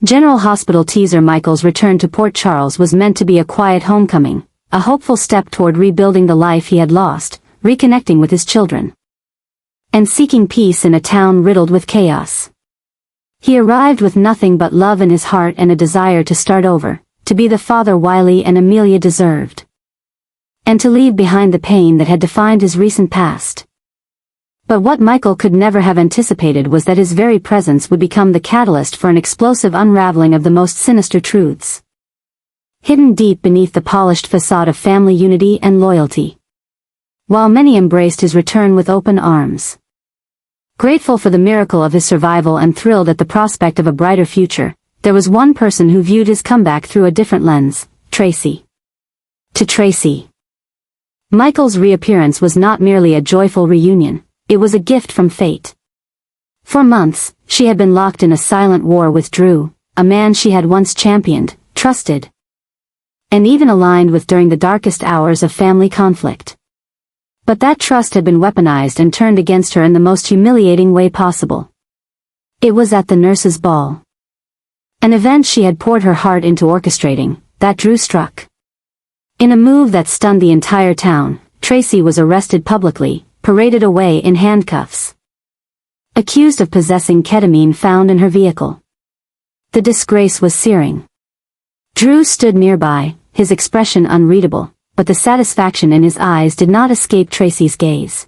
General Hospital teaser. Michael's return to Port Charles was meant to be a quiet homecoming, a hopeful step toward rebuilding the life he had lost, reconnecting with his children, and seeking peace in a town riddled with chaos. He arrived with nothing but love in his heart and a desire to start over, to be the father Wiley and Amelia deserved, and to leave behind the pain that had defined his recent past. But what Michael could never have anticipated was that his very presence would become the catalyst for an explosive unraveling of the most sinister truths, hidden deep beneath the polished facade of family unity and loyalty. While many embraced his return with open arms, grateful for the miracle of his survival and thrilled at the prospect of a brighter future, there was one person who viewed his comeback through a different lens: Tracy. To Tracy, Michael's reappearance was not merely a joyful reunion, it was a gift from fate. For months, she had been locked in a silent war with Drew, a man she had once championed, trusted, and even aligned with during the darkest hours of family conflict. But that trust had been weaponized and turned against her in the most humiliating way possible. It was at the nurses' ball, an event she had poured her heart into orchestrating, that Drew struck. In a move that stunned the entire town, Tracy was arrested publicly, paraded away in handcuffs, accused of possessing ketamine found in her vehicle. The disgrace was searing. Drew stood nearby, his expression unreadable, but the satisfaction in his eyes did not escape Tracy's gaze.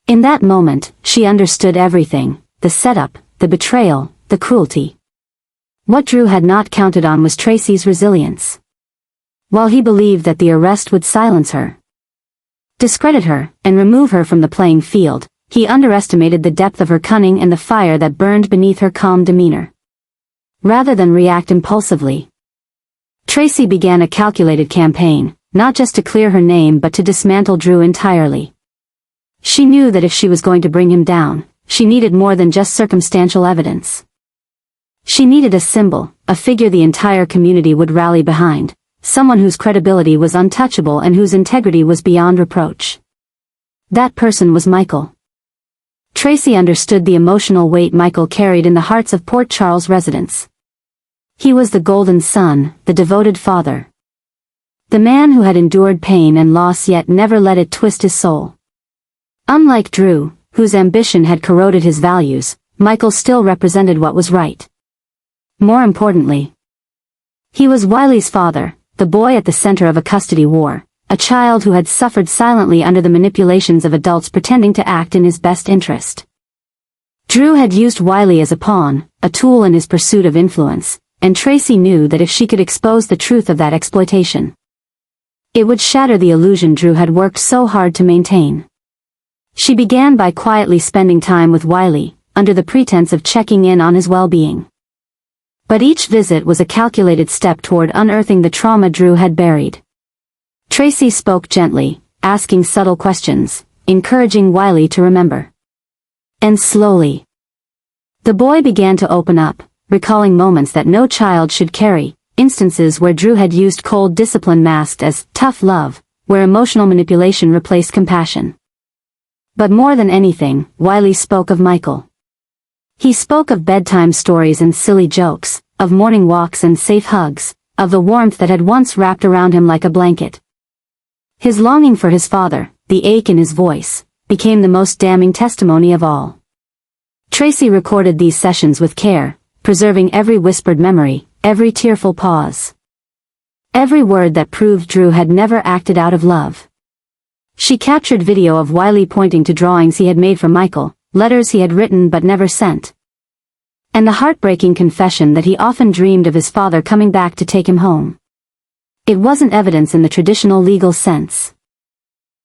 In that moment, she understood everything: the setup, the betrayal, the cruelty. What Drew had not counted on was Tracy's resilience. While he believed that the arrest would silence her, discredit her, and remove her from the playing field, he underestimated the depth of her cunning and the fire that burned beneath her calm demeanor. Rather than react impulsively, Tracy began a calculated campaign, not just to clear her name but to dismantle Drew entirely. She knew that if she was going to bring him down, she needed more than just circumstantial evidence. She needed a symbol, a figure the entire community would rally behind, someone whose credibility was untouchable and whose integrity was beyond reproach. That person was Michael. Tracy understood the emotional weight Michael carried in the hearts of Port Charles residents. He was the golden son, the devoted father, the man who had endured pain and loss yet never let it twist his soul. Unlike Drew, whose ambition had corroded his values, Michael still represented what was right. More importantly, he was Wiley's father, the boy at the center of a custody war, a child who had suffered silently under the manipulations of adults pretending to act in his best interest. Drew had used Wiley as a pawn, a tool in his pursuit of influence, and Tracy knew that if she could expose the truth of that exploitation, it would shatter the illusion Drew had worked so hard to maintain. She began by quietly spending time with Wiley, under the pretense of checking in on his well-being. But each visit was a calculated step toward unearthing the trauma Drew had buried. Tracy spoke gently, asking subtle questions, encouraging Wiley to remember. And slowly, the boy began to open up, recalling moments that no child should carry, instances where Drew had used cold discipline masked as tough love, where emotional manipulation replaced compassion. But more than anything, Wiley spoke of Michael. He spoke of bedtime stories and silly jokes, of morning walks and safe hugs, of the warmth that had once wrapped around him like a blanket. His longing for his father, the ache in his voice, became the most damning testimony of all. Tracy recorded these sessions with care, preserving every whispered memory, every tearful pause, every word that proved Drew had never acted out of love. She captured video of Wiley pointing to drawings he had made for Michael, letters he had written but never sent, and the heartbreaking confession that he often dreamed of his father coming back to take him home. It wasn't evidence in the traditional legal sense,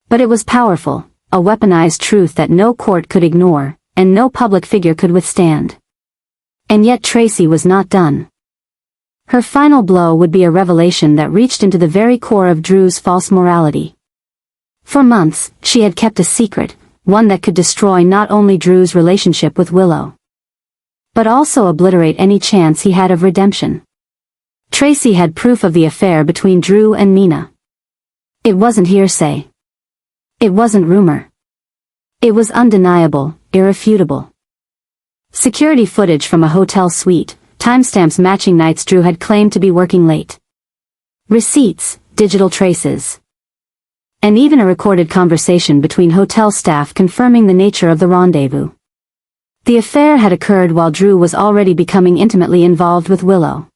but it was powerful, a weaponized truth that no court could ignore, and no public figure could withstand. And yet Tracy was not done. Her final blow would be a revelation that reached into the very core of Drew's false morality. For months, she had kept a secret, one that could destroy not only Drew's relationship with Willow, but also obliterate any chance he had of redemption. Tracy had proof of the affair between Drew and Mina. It wasn't hearsay. It wasn't rumor. It was undeniable, irrefutable. Security footage from a hotel suite, timestamps matching nights Drew had claimed to be working late. Receipts, digital traces. And even a recorded conversation between hotel staff confirming the nature of the rendezvous. The affair had occurred while Drew was already becoming intimately involved with Willow.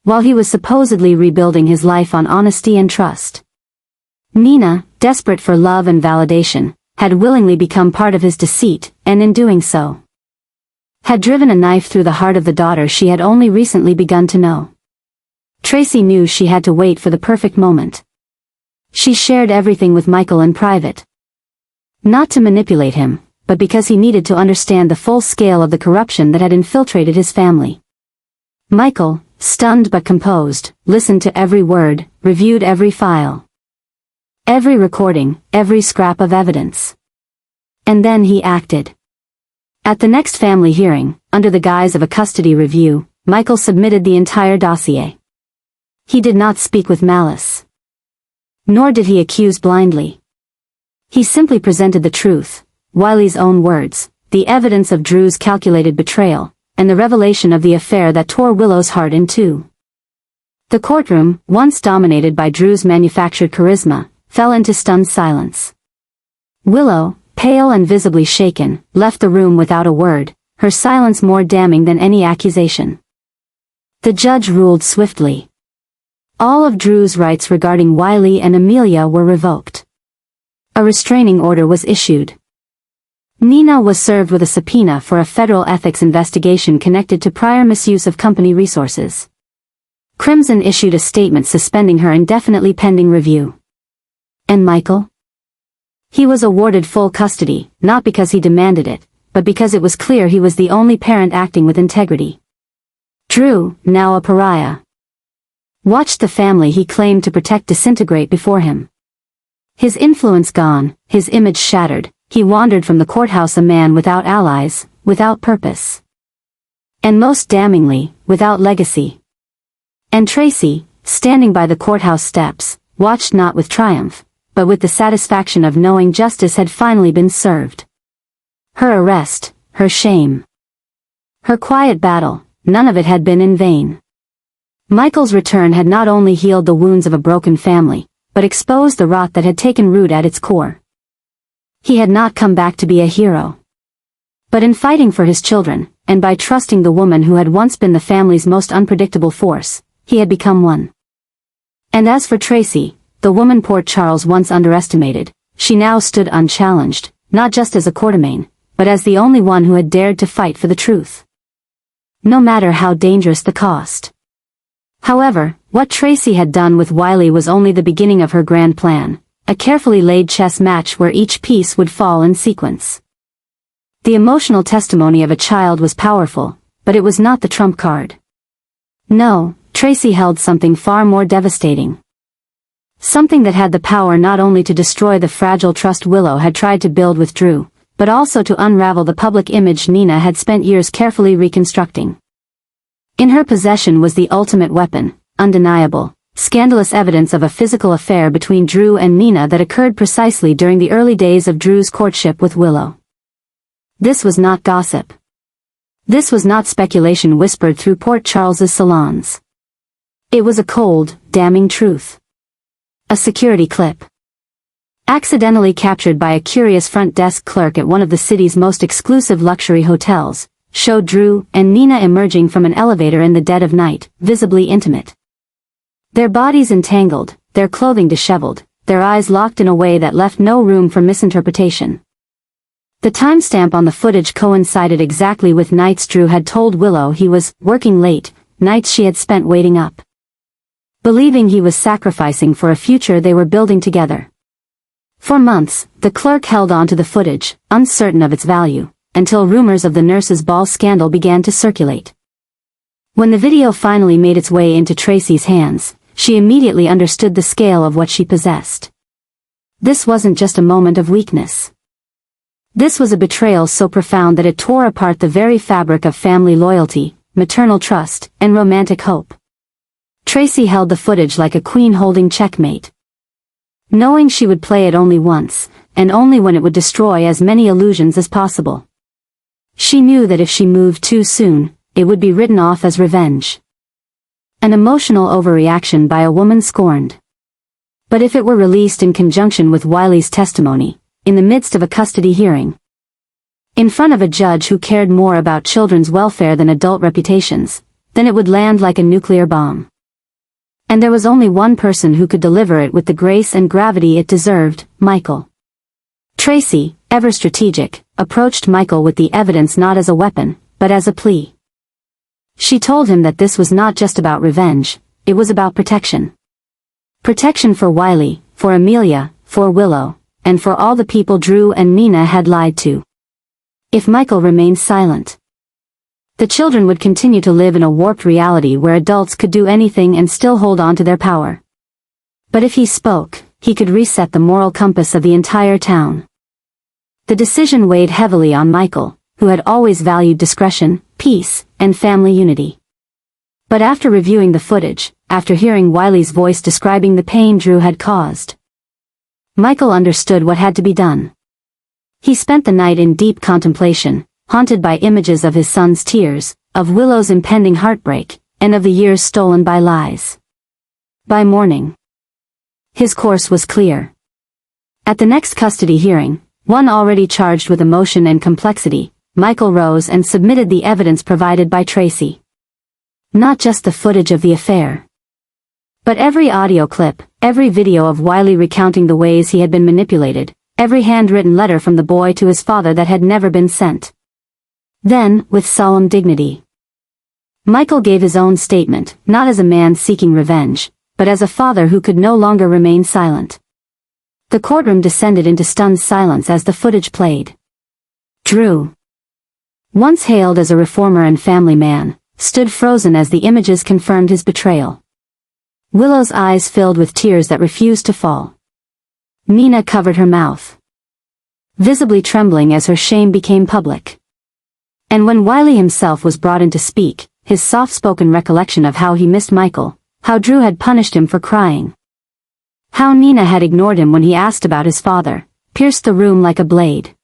While he was supposedly rebuilding his life on honesty and trust. Nina, desperate for love and validation, had willingly become part of his deceit, and in doing so, had driven a knife through the heart of the daughter she had only recently begun to know. Tracy knew she had to wait for the perfect moment. She shared everything with Michael in private. Not to manipulate him, but because he needed to understand the full scale of the corruption that had infiltrated his family. Michael, stunned but composed, listened to every word, reviewed every file. Every recording, every scrap of evidence. And then he acted. At the next family hearing, under the guise of a custody review, Michael submitted the entire dossier. He did not speak with malice. Nor did he accuse blindly. He simply presented the truth, Wiley's own words, the evidence of Drew's calculated betrayal, and the revelation of the affair that tore Willow's heart in two. The courtroom, once dominated by Drew's manufactured charisma, fell into stunned silence. Willow, pale and visibly shaken, left the room without a word, her silence more damning than any accusation. The judge ruled swiftly. All of Drew's rights regarding Wiley and Amelia were revoked. A restraining order was issued. Nina was served with a subpoena for a federal ethics investigation connected to prior misuse of company resources. Crimson issued a statement suspending her indefinitely pending review. And Michael? He was awarded full custody, not because he demanded it, but because it was clear he was the only parent acting with integrity. Drew, now a pariah, watched the family he claimed to protect disintegrate before him. His influence gone, his image shattered, he wandered from the courthouse a man without allies, without purpose. And most damningly, without legacy. And Tracy, standing by the courthouse steps, watched not with triumph, but with the satisfaction of knowing justice had finally been served. Her arrest, her shame. Her quiet battle, none of it had been in vain. Michael's return had not only healed the wounds of a broken family, but exposed the rot that had taken root at its core. He had not come back to be a hero. But in fighting for his children, and by trusting the woman who had once been the family's most unpredictable force, he had become one. And as for Tracy, the woman Port Charles once underestimated, she now stood unchallenged, not just as a courtermain, but as the only one who had dared to fight for the truth. No matter how dangerous the cost. However, what Tracy had done with Wiley was only the beginning of her grand plan, a carefully laid chess match where each piece would fall in sequence. The emotional testimony of a child was powerful, but it was not the trump card. No, Tracy held something far more devastating. Something that had the power not only to destroy the fragile trust Willow had tried to build with Drew, but also to unravel the public image Nina had spent years carefully reconstructing. In her possession was the ultimate weapon, undeniable, scandalous evidence of a physical affair between Drew and Nina that occurred precisely during the early days of Drew's courtship with Willow. This was not gossip. This was not speculation whispered through Port Charles's salons. It was a cold, damning truth. A security clip. Accidentally captured by a curious front desk clerk at one of the city's most exclusive luxury hotels, showed Drew and Nina emerging from an elevator in the dead of night, visibly intimate. Their bodies entangled, their clothing disheveled, their eyes locked in a way that left no room for misinterpretation. The timestamp on the footage coincided exactly with nights Drew had told Willow he was working late, nights she had spent waiting up. Believing he was sacrificing for a future they were building together. For months, the clerk held on to the footage, uncertain of its value, until rumors of the nurse's ball scandal began to circulate. When the video finally made its way into Tracy's hands, she immediately understood the scale of what she possessed. This wasn't just a moment of weakness. This was a betrayal so profound that it tore apart the very fabric of family loyalty, maternal trust, and romantic hope. Tracy held the footage like a queen holding checkmate. Knowing she would play it only once, and only when it would destroy as many illusions as possible. She knew that if she moved too soon, it would be written off as revenge. An emotional overreaction by a woman scorned. But if it were released in conjunction with Wiley's testimony, in the midst of a custody hearing, in front of a judge who cared more about children's welfare than adult reputations, then it would land like a nuclear bomb. And there was only one person who could deliver it with the grace and gravity it deserved, Michael. Tracy, ever strategic, approached Michael with the evidence not as a weapon, but as a plea. She told him that this was not just about revenge, it was about protection. Protection for Wiley, for Amelia, for Willow, and for all the people Drew and Nina had lied to. If Michael remained silent, the children would continue to live in a warped reality where adults could do anything and still hold on to their power. But if he spoke, he could reset the moral compass of the entire town. The decision weighed heavily on Michael, who had always valued discretion, peace, and family unity. But after reviewing the footage, after hearing Wiley's voice describing the pain Drew had caused, Michael understood what had to be done. He spent the night in deep contemplation, haunted by images of his son's tears, of Willow's impending heartbreak, and of the years stolen by lies. By morning, his course was clear. At the next custody hearing, one already charged with emotion and complexity, Michael rose and submitted the evidence provided by Tracy. Not just the footage of the affair, but every audio clip, every video of Wiley recounting the ways he had been manipulated, every handwritten letter from the boy to his father that had never been sent. Then, with solemn dignity, Michael gave his own statement, not as a man seeking revenge, but as a father who could no longer remain silent. The courtroom descended into stunned silence as the footage played. Drew, once hailed as a reformer and family man, stood frozen as the images confirmed his betrayal. Willow's eyes filled with tears that refused to fall. Nina covered her mouth, visibly trembling as her shame became public. And when Wiley himself was brought in to speak, his soft-spoken recollection of how he missed Michael, how Drew had punished him for crying, how Nina had ignored him when he asked about his father, pierced the room like a blade.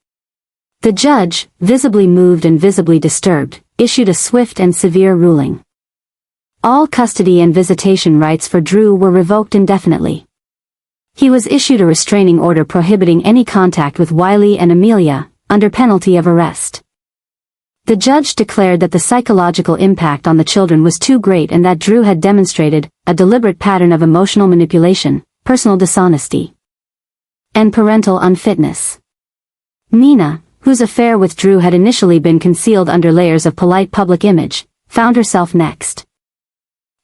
The judge, visibly moved and visibly disturbed, issued a swift and severe ruling. All custody and visitation rights for Drew were revoked indefinitely. He was issued a restraining order prohibiting any contact with Wiley and Amelia, under penalty of arrest. The judge declared that the psychological impact on the children was too great and that Drew had demonstrated a deliberate pattern of emotional manipulation, personal dishonesty, and parental unfitness. Nina, whose affair with Drew had initially been concealed under layers of polite public image, found herself next.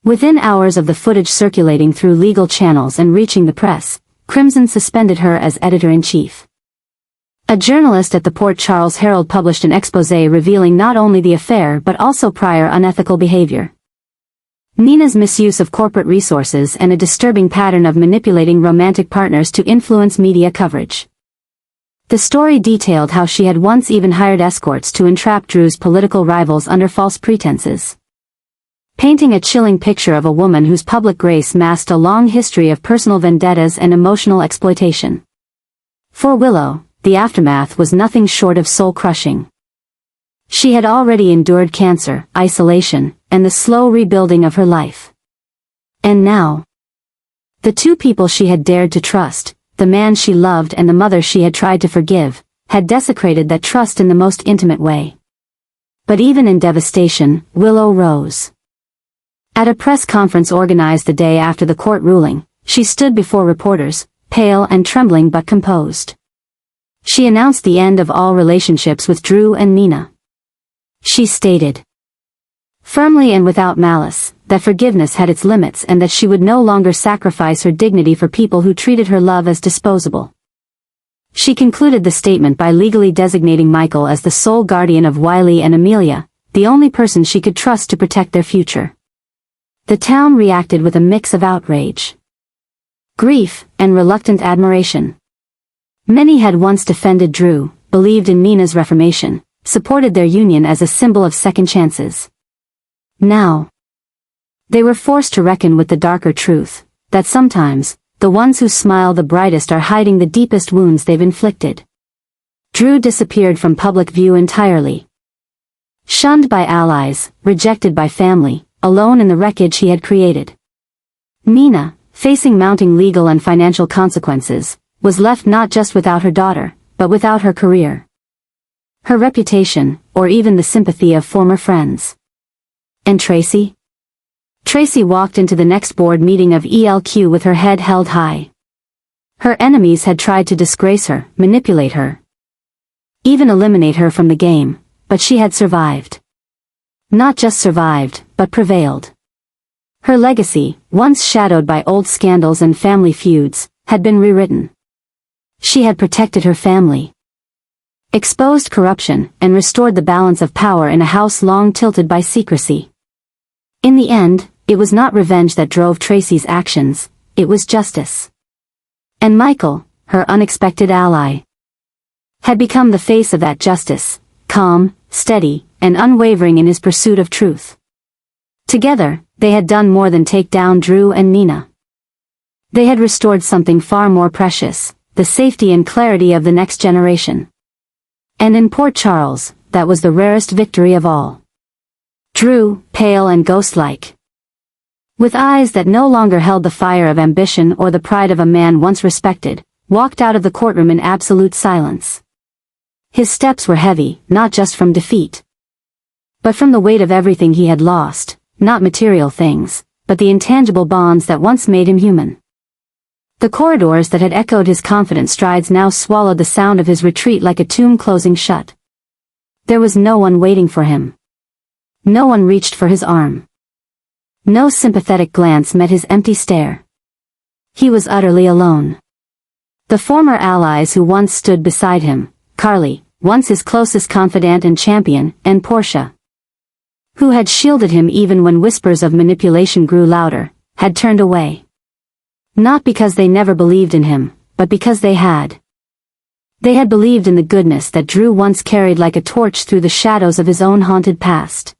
Within hours of the footage circulating through legal channels and reaching the press, Crimson suspended her as editor-in-chief. A journalist at the Port Charles Herald published an exposé revealing not only the affair but also prior unethical behavior, Nina's misuse of corporate resources, and a disturbing pattern of manipulating romantic partners to influence media coverage. The story detailed how she had once even hired escorts to entrap Drew's political rivals under false pretenses, painting a chilling picture of a woman whose public grace masked a long history of personal vendettas and emotional exploitation. For Willow, the aftermath was nothing short of soul-crushing. She had already endured cancer, isolation, and the slow rebuilding of her life. And now, the two people she had dared to trust, the man she loved and the mother she had tried to forgive, had desecrated that trust in the most intimate way. But even in devastation, Willow rose. At a press conference organized the day after the court ruling, she stood before reporters, pale and trembling but composed. She announced the end of all relationships with Drew and Nina. She stated, firmly and without malice, that forgiveness had its limits and that she would no longer sacrifice her dignity for people who treated her love as disposable. She concluded the statement by legally designating Michael as the sole guardian of Wiley and Amelia, the only person she could trust to protect their future. The town reacted with a mix of outrage, grief, and reluctant admiration. Many had once defended Drew, believed in Nina's reformation, supported their union as a symbol of second chances. Now, they were forced to reckon with the darker truth, that sometimes, the ones who smile the brightest are hiding the deepest wounds they've inflicted. Drew disappeared from public view entirely. Shunned by allies, rejected by family, alone in the wreckage he had created. Mina, facing mounting legal and financial consequences, was left not just without her daughter, but without her career, her reputation, or even the sympathy of former friends. And Tracy? Tracy walked into the next board meeting of ELQ with her head held high. Her enemies had tried to disgrace her, manipulate her, even eliminate her from the game, but she had survived. Not just survived, but prevailed. Her legacy, once shadowed by old scandals and family feuds, had been rewritten. She had protected her family, exposed corruption, and restored the balance of power in a house long tilted by secrecy. In the end, it was not revenge that drove Tracy's actions, it was justice. And Michael, her unexpected ally, had become the face of that justice, calm, steady, and unwavering in his pursuit of truth. Together, they had done more than take down Drew and Mina. They had restored something far more precious, the safety and clarity of the next generation. And in Port Charles, that was the rarest victory of all. Drew, pale and ghost-like, with eyes that no longer held the fire of ambition or the pride of a man once respected, walked out of the courtroom in absolute silence. His steps were heavy, not just from defeat, but from the weight of everything he had lost, not material things, but the intangible bonds that once made him human. The corridors that had echoed his confident strides now swallowed the sound of his retreat like a tomb closing shut. There was no one waiting for him. No one reached for his arm. No sympathetic glance met his empty stare. He was utterly alone. The former allies who once stood beside him, Carly, once his closest confidant and champion, and Portia, who had shielded him even when whispers of manipulation grew louder, had turned away. Not because they never believed in him, but because they had. They had believed in the goodness that Drew once carried like a torch through the shadows of his own haunted past.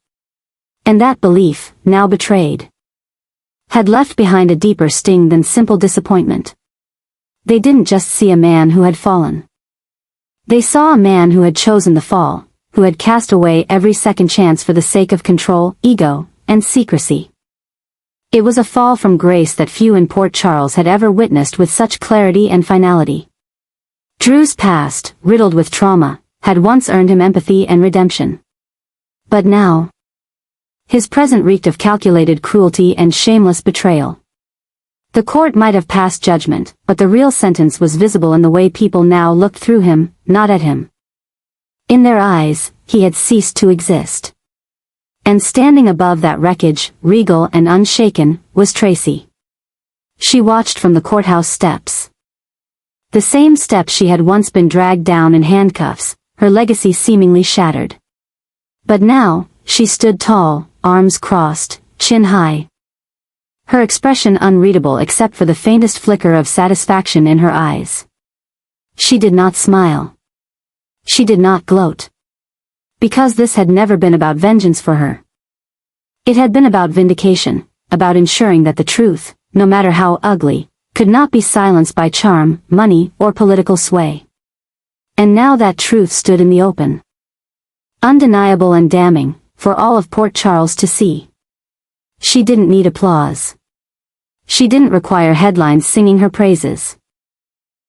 And that belief, now betrayed, had left behind a deeper sting than simple disappointment. They didn't just see a man who had fallen. They saw a man who had chosen the fall, who had cast away every second chance for the sake of control, ego, and secrecy. It was a fall from grace that few in Port Charles had ever witnessed with such clarity and finality. Drew's past, riddled with trauma, had once earned him empathy and redemption. But now, his present reeked of calculated cruelty and shameless betrayal. The court might have passed judgment, but the real sentence was visible in the way people now looked through him, not at him. In their eyes, he had ceased to exist. And standing above that wreckage, regal and unshaken, was Tracy. She watched from the courthouse steps. The same steps she had once been dragged down in handcuffs, her legacy seemingly shattered. But now, she stood tall, arms crossed, chin high. Her expression unreadable except for the faintest flicker of satisfaction in her eyes. She did not smile. She did not gloat. Because this had never been about vengeance for her. It had been about vindication, about ensuring that the truth, no matter how ugly, could not be silenced by charm, money, or political sway. And now that truth stood in the open. Undeniable and damning, for all of Port Charles to see. She didn't need applause. She didn't require headlines singing her praises.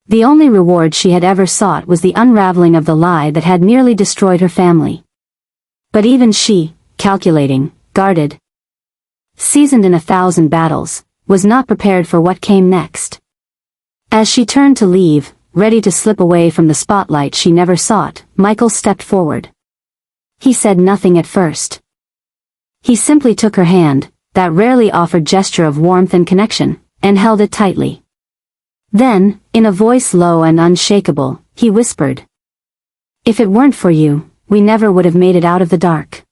The only reward she had ever sought was the unraveling of the lie that had nearly destroyed her family. But even she, calculating, guarded, seasoned in 1,000 battles, was not prepared for what came next. As she turned to leave, ready to slip away from the spotlight she never sought, Michael stepped forward. He said nothing at first. He simply took her hand, that rarely offered gesture of warmth and connection, and held it tightly. Then, in a voice low and unshakable, he whispered, "If it weren't for you, we never would have made it out of the dark."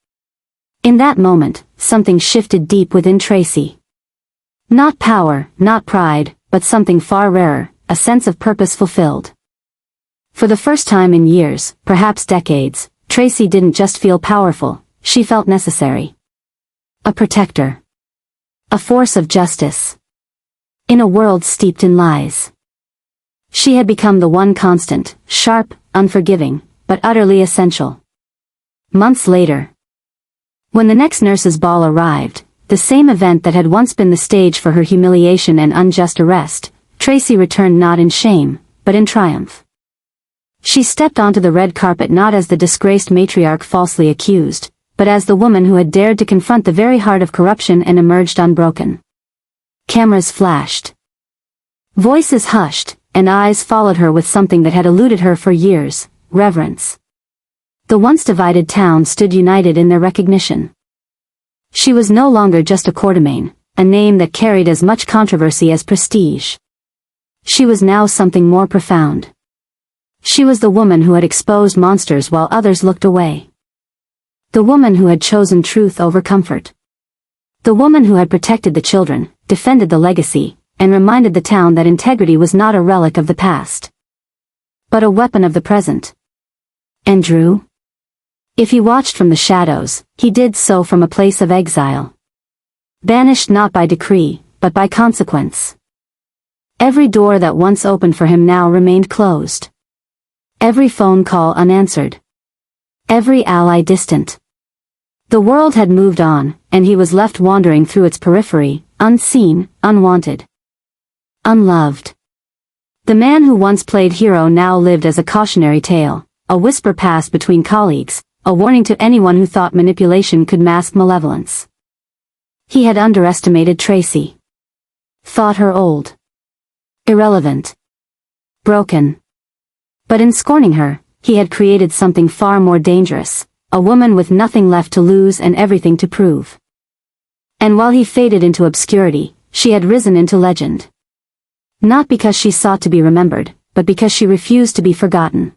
In that moment, something shifted deep within Tracy. Not power, not pride, but something far rarer, a sense of purpose fulfilled. For the first time in years, perhaps decades, Tracy didn't just feel powerful, she felt necessary. A protector. A force of justice. In a world steeped in lies. She had become the one constant, sharp, unforgiving, but utterly essential. Months later, When the next nurses' ball arrived, the same event that had once been the stage for her humiliation and unjust arrest, Tracy returned not in shame, but in triumph. She stepped onto the red carpet not as the disgraced matriarch falsely accused, but as the woman who had dared to confront the very heart of corruption and emerged unbroken. Cameras flashed. Voices hushed, and eyes followed her with something that had eluded her for years: reverence. The once divided town stood united in their recognition. She was no longer just a courtemane, a name that carried as much controversy as prestige. She was now something more profound. She was the woman who had exposed monsters while others looked away. The woman who had chosen truth over comfort. The woman who had protected the children, defended the legacy, and reminded the town that integrity was not a relic of the past, but a weapon of the present. And Drew? If he watched from the shadows, he did so from a place of exile. Banished not by decree, but by consequence. Every door that once opened for him now remained closed. Every phone call unanswered. Every ally distant. The world had moved on, and he was left wandering through its periphery, unseen, unwanted, unloved. The man who once played hero now lived as a cautionary tale, a whisper passed between colleagues, a warning to anyone who thought manipulation could mask malevolence. He had underestimated Tracy. Thought her old, irrelevant, broken. But in scorning her, he had created something far more dangerous, a woman with nothing left to lose and everything to prove. And while he faded into obscurity, she had risen into legend. Not because she sought to be remembered, but because she refused to be forgotten.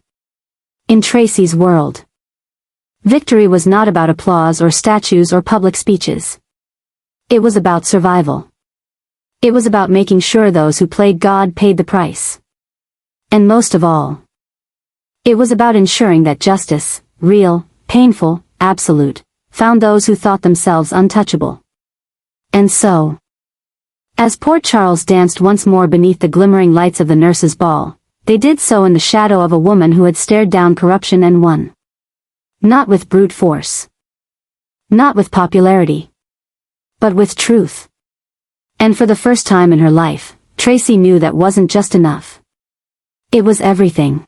In Tracy's world, victory was not about applause or statues or public speeches. It was about survival. It was about making sure those who played God paid the price. And most of all, it was about ensuring that justice, real, painful, absolute, found those who thought themselves untouchable. And so, as Port Charles danced once more beneath the glimmering lights of the nurses' ball, they did so in the shadow of a woman who had stared down corruption and won. Not with brute force. Not with popularity. But with truth. And for the first time in her life, Tracy knew that wasn't just enough. It was everything.